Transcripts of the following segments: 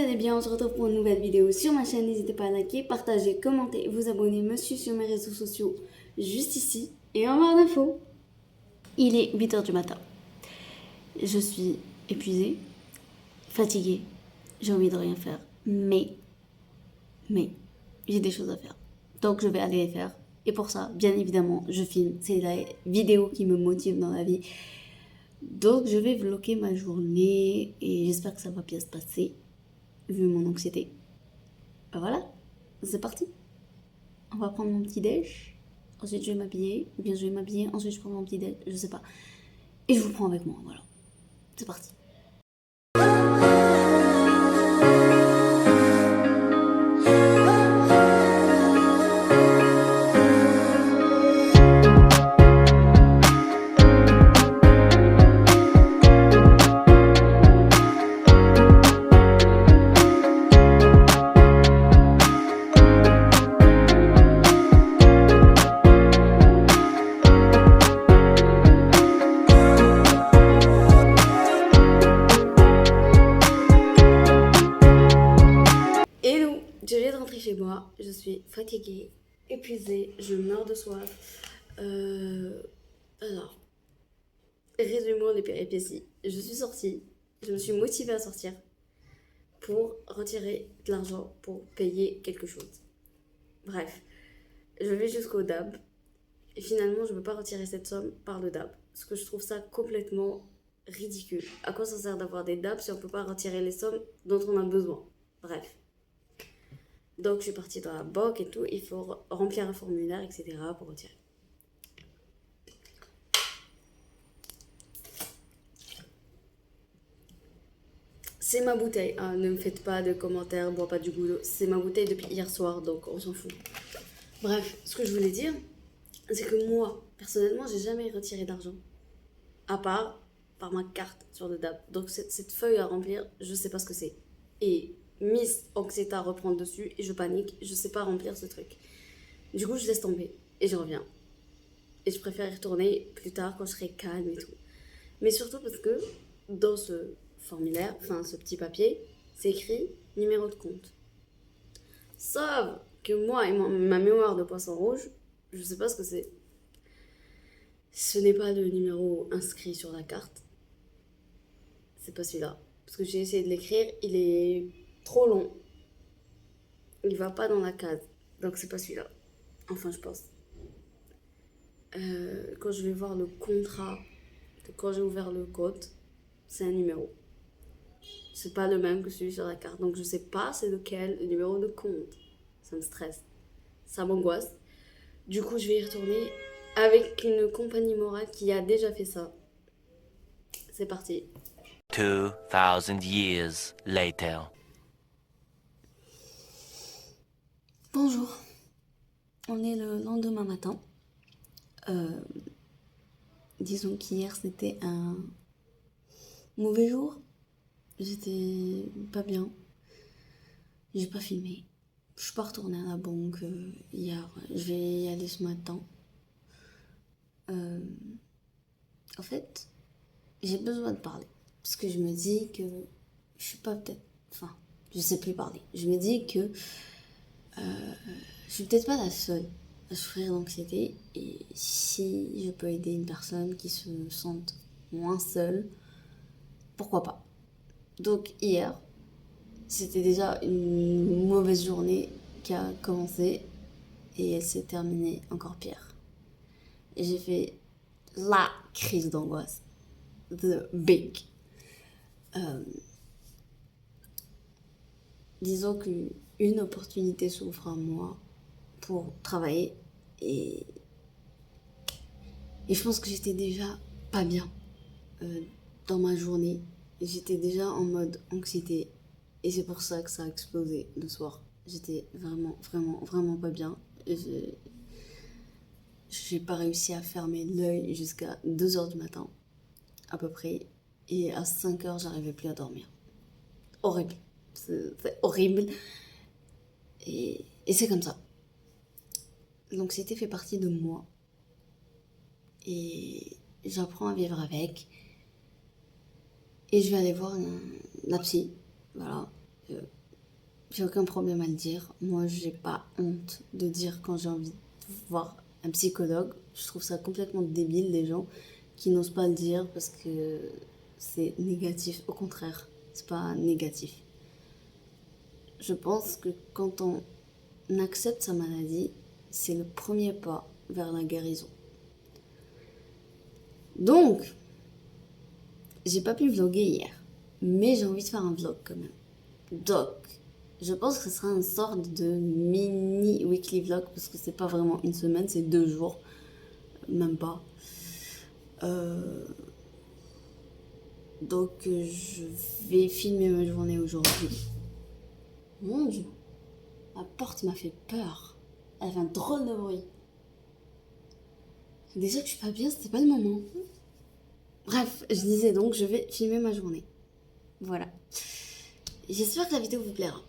allez bien, on se retrouve pour une nouvelle vidéo sur ma chaîne. N'hésitez pas à liker, partager, commenter, vous abonner, me suivre sur mes réseaux sociaux juste ici et en barre d'infos. Il est 8h du matin. Je suis épuisée, fatiguée, j'ai envie de rien faire. Mais, j'ai des choses à faire. Donc je vais aller les faire. Et pour ça, bien évidemment, je filme. C'est la vidéo qui me motive dans la vie. Donc je vais vlogger ma journée et j'espère que ça va bien se passer, vu mon anxiété. Ben voilà, c'est parti. On va prendre mon petit déj. Ensuite je vais m'habiller, ou bien je vais m'habiller, ensuite je prends mon petit déj, je sais pas. Et je vous prends avec moi, voilà. C'est parti. Hello, je viens de rentrer chez moi, je suis fatiguée, épuisée, je meurs de soif. Alors, résumons les péripéties. Je suis sortie, je me suis motivée à sortir pour retirer de l'argent pour payer quelque chose. Bref, je vais jusqu'au DAB et finalement je ne peux pas retirer cette somme par le DAB. Parce que je trouve ça complètement ridicule. À quoi ça sert d'avoir des DAB si on ne peut pas retirer les sommes dont on a besoin? Bref. Donc je suis partie dans la banque et tout, il faut remplir un formulaire, etc. pour retirer. C'est ma bouteille, hein, ne me faites pas de commentaires, bois pas du goulot. C'est ma bouteille depuis hier soir, donc on s'en fout. Bref, ce que je voulais dire, c'est que moi, personnellement, j'ai jamais retiré d'argent. À part par ma carte sur le DAB. Donc cette feuille à remplir, je sais pas ce que c'est. Et Miss Anxiété à reprendre dessus, et je panique, je sais pas remplir ce truc. Du coup, je laisse tomber, et je reviens. Et je préfère y retourner plus tard quand je serai calme et tout. Mais surtout parce que dans ce formulaire, enfin ce petit papier, c'est écrit numéro de compte. Sauf que moi et ma mémoire de poisson rouge, je sais pas ce que c'est. Ce n'est pas le numéro inscrit sur la carte. C'est pas celui-là. Parce que j'ai essayé de l'écrire, il est trop long. Il va pas dans la case. Donc c'est pas celui-là. Enfin, je pense. Quand je vais voir le contrat, quand j'ai ouvert le code, c'est un numéro. C'est pas le même que celui sur la carte. Donc je sais pas c'est lequel le numéro de compte. Ça me stresse. Ça m'angoisse. Du coup, je vais y retourner avec une compagnie morale qui a déjà fait ça. C'est parti. 2000 years later. Bonjour. On est le lendemain matin. Disons qu'hier c'était un mauvais jour. J'étais pas bien. J'ai pas filmé. Je suis pas retournée à la banque hier. Je vais y aller ce matin. En fait, j'ai besoin de parler. Parce que je me dis que je suis pas peut-être... Enfin, je sais plus parler. Je me dis que je suis peut-être pas la seule à souffrir d'anxiété. Et si je peux aider une personne qui se sente moins seule, pourquoi pas? Donc hier, c'était déjà une mauvaise journée qui a commencé et elle s'est terminée encore pire. Et j'ai fait la crise d'angoisse. The big. Disons qu'une opportunité s'offre à moi pour travailler et je pense que j'étais déjà pas bien dans ma journée. J'étais déjà en mode anxiété et c'est pour ça que ça a explosé le soir. J'étais vraiment pas bien. J'ai pas réussi à fermer l'œil jusqu'à 2h du matin à peu près et à 5h j'arrivais plus à dormir. Horrible. C'est horrible. Et c'est comme ça. L'anxiété fait partie de moi. Et j'apprends à vivre avec. Et je vais aller voir la psy. Voilà. j'ai aucun problème à le dire. Moi, j'ai pas honte de dire quand j'ai envie de voir un psychologue. Je trouve ça complètement débile, les gens qui n'osent pas le dire parce que c'est négatif. Au contraire, c'est pas négatif. Je pense que quand on accepte sa maladie, c'est le premier pas vers la guérison. Donc, j'ai pas pu vlogger hier, mais j'ai envie de faire un vlog quand même. Donc, je pense que ce sera une sorte de mini weekly vlog parce que c'est pas vraiment une semaine, c'est 2 jours, même pas. Donc, je vais filmer ma journée aujourd'hui. Mon Dieu, la porte m'a fait peur. Elle fait un drôle de bruit. Déjà que je suis pas bien, c'était pas le moment. Bref, je disais donc, je vais filmer ma journée. Voilà. J'espère que la vidéo vous plaira.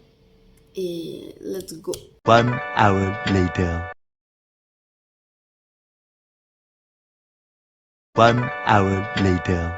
Et let's go. 1 hour later. 1 hour later.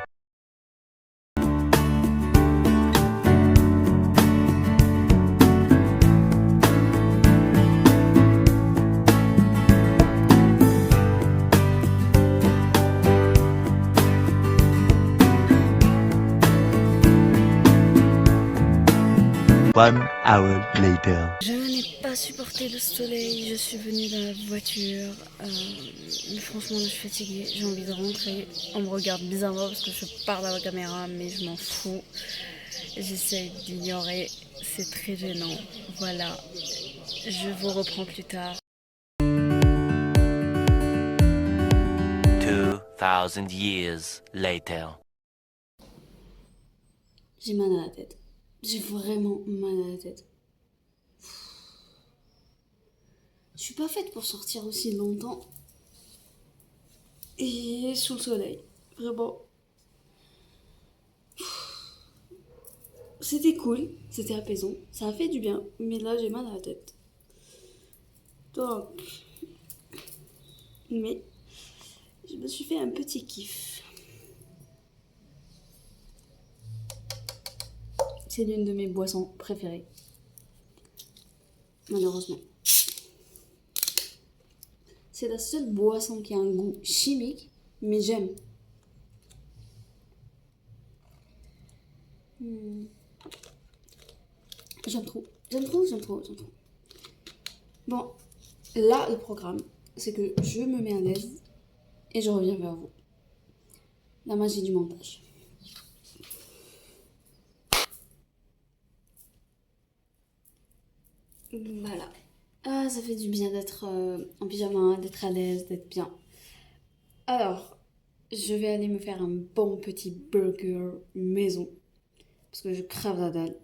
One hour later. Je n'ai pas supporté le soleil, je suis venue dans la voiture. Mais franchement, je suis fatiguée, j'ai envie de rentrer. On me regarde bizarrement parce que je parle à la caméra, mais je m'en fous. J'essaye d'ignorer, c'est très gênant. Voilà, je vous reprends plus tard. 2,000 years later. J'ai mal à la tête. J'ai vraiment mal à la tête. Je suis pas faite pour sortir aussi longtemps. Et sous le soleil. Vraiment. C'était cool, c'était apaisant, ça a fait du bien, mais là j'ai mal à la tête. Donc, mais je me suis fait un petit kiff. C'est l'une de mes boissons préférées. Malheureusement. C'est la seule boisson qui a un goût chimique, mais j'aime. J'aime trop. J'aime trop, j'aime trop, j'aime trop. Bon, là, le programme, c'est que je me mets à l'aise et je reviens vers vous. La magie du montage. Voilà. Ah, ça fait du bien d'être en pyjama, d'être à l'aise, d'être bien. Alors, je vais aller me faire un bon petit burger maison. Parce que je crave la dalle.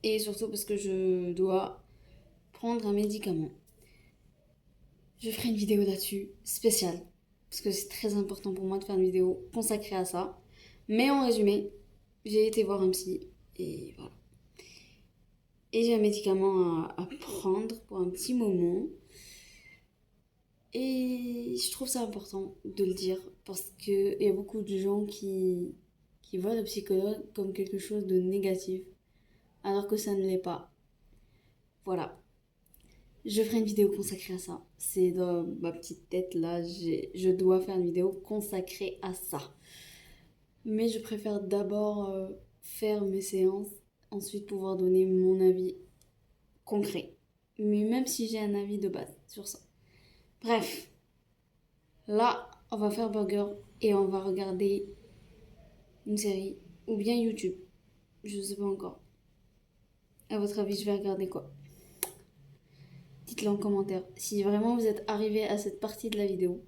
Et surtout parce que je dois prendre un médicament. Je ferai une vidéo là-dessus, spéciale. Parce que c'est très important pour moi de faire une vidéo consacrée à ça. Mais en résumé, j'ai été voir un psy. Et voilà. Et j'ai un médicament à prendre pour un petit moment. Et je trouve ça important de le dire parce qu'il y a beaucoup de gens qui voient le psychologue comme quelque chose de négatif alors que ça ne l'est pas. Voilà. Je ferai une vidéo consacrée à ça. C'est dans ma petite tête là, je dois faire une vidéo consacrée à ça. Mais je préfère d'abord faire mes séances, ensuite pouvoir donner mon avis concret. Mais même si j'ai un avis de base sur ça. Bref, là, on va faire burger et on va regarder une série ou bien YouTube. Je sais pas encore. À votre avis, je vais regarder quoi? Dites-le en commentaire. Si vraiment vous êtes arrivé à cette partie de la vidéo,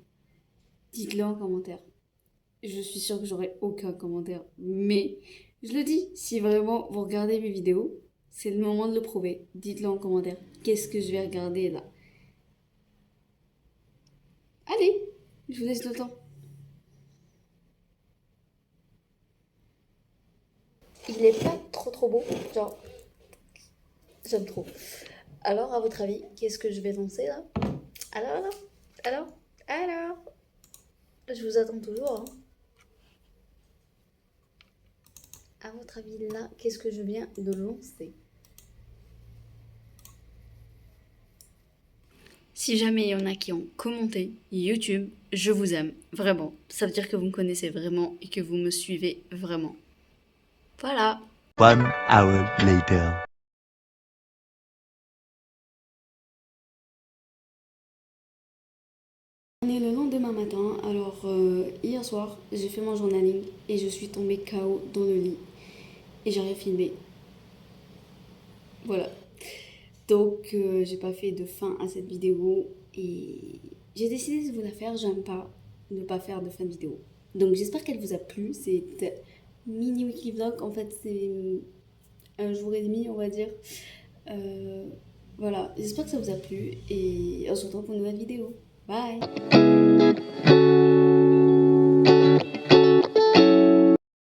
dites-le en commentaire. Je suis sûre que j'aurai aucun commentaire. Mais je le dis, si vraiment vous regardez mes vidéos, c'est le moment de le prouver. Dites-le en commentaire. Qu'est-ce que je vais regarder là? Allez, je vous laisse le temps. Il est pas trop beau, genre j'aime trop. Alors, à votre avis, qu'est-ce que je vais lancer là? Alors, je vous attends toujours. Hein. À votre avis, là, qu'est-ce que je viens de lancer? Si jamais il y en a qui ont commenté YouTube, je vous aime, vraiment. Ça veut dire que vous me connaissez vraiment et que vous me suivez vraiment. Voilà. 1 hour later. On est le lendemain matin, alors hier soir, j'ai fait mon journaling et je suis tombée KO dans le lit et j'ai rien filmé. Voilà. Donc j'ai pas fait de fin à cette vidéo et j'ai décidé de vous la faire, j'aime pas ne pas faire de fin de vidéo. Donc j'espère qu'elle vous a plu, c'est mini weekly vlog, en fait c'est un jour et demi on va dire. Voilà, j'espère que ça vous a plu et on se retrouve pour une nouvelle vidéo. Bye.